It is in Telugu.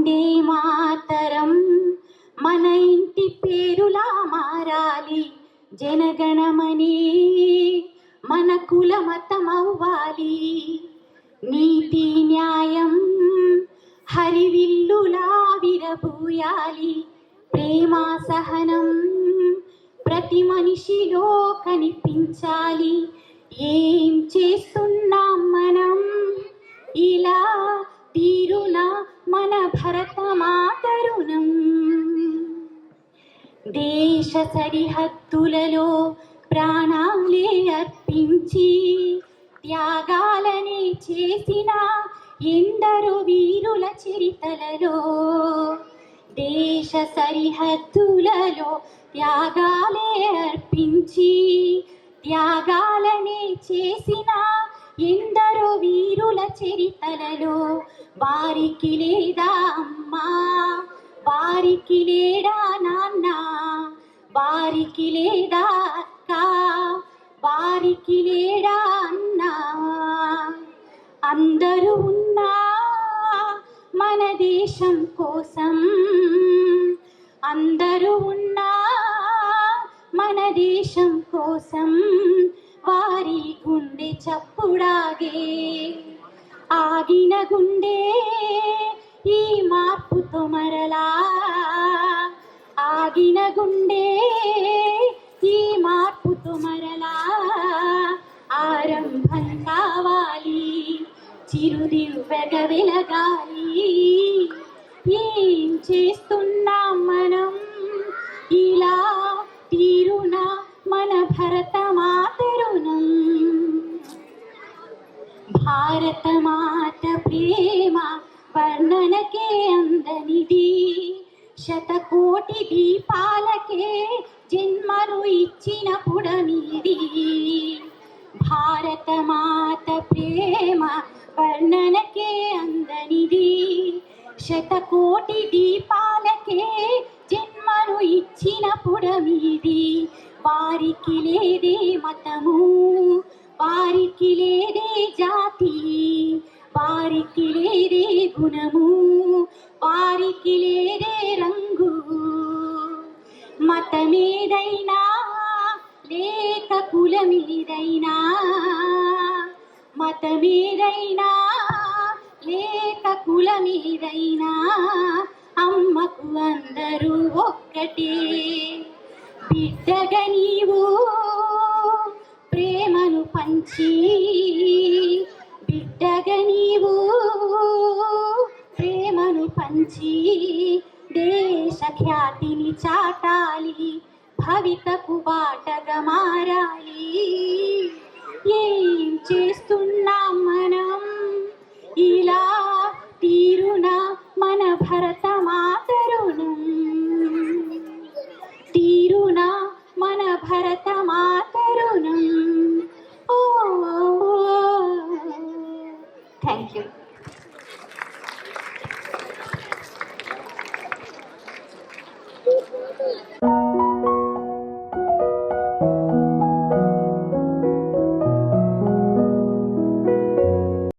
వందే మాతరం మన ఇంటి పేరులా మారాలి, జనగణమనే మన కుల మతం అవ్వాలి, నీతి న్యాయం హరివిల్లులా విరబూయాలి, ప్రేమ సహనం ప్రతి మనిషిలో కనిపించాలి. ఏం చేస్తున్నాం మనం ఇలా తీరున మన భరత మాతరుణం. దేశ సరిహద్దులలో ప్రాణాలే అర్పించి త్యాగాలనే చేసిన ఎందరో వీరుల చరితలలో, దేశ సరిహద్దులలో త్యాగాలే అర్పించి త్యాగాలనే చేసిన ఎందరో వీరుల చరితలలో, వారికి లేదా అమ్మా, వారికి లేడా నాన్న, వారికి లేదా అక్క, వారికి లేడా అన్న, అందరూ ఉన్నా మన దేశం కోసం, అందరూ ఉన్నా మన దేశం కోసం, వారి గుండె చప్పుడాగే ఆగిన గుండె ఈ మార్పుతో మరలా, ఆగిన గుండె ఈ మార్పుతో మరలా ఆరంభం కావాలి, చిరుదివ్వెగా వెలగాలి. ఏం చేస్తున్నాం మనం ఇలా తీరున మన భరత మాతరుణం. భారత మాత ప్రేమ వర్ణనకే అందనిది, శతకోటి దీపాలకే జన్మను ఇచ్చిన పుడమిది. భారత మాత ప్రేమ వర్ణనకే అందనిది, శతకోటి దీపాలకే జన్మను ఇచ్చిన పుడమిది. వారికి లేదే మతము, వారికి లేదే జాతి, వారికి లేదే గుణము, వారికి లేదే రంగు. మతమేదైనా లేక కులమేదైనా, మతమేదైనా లేక కులమేదైనా, అమ్మకు అందరూ ఒక్కటే. బిడ్డగా నీవు ప్రేమను పంచి, బిడ్డగా నీవు ప్రేమను పంచి దేశ ఖ్యాతిని చాటాలి, భవితకు బాటగా మారాలి. ఏం చేస్తున్నాం మనం ఇలా తీరున మన భరత మాతరుణం, తీరున మన భరత మాతరుణం. ఓ థ్యాంక్ యూ.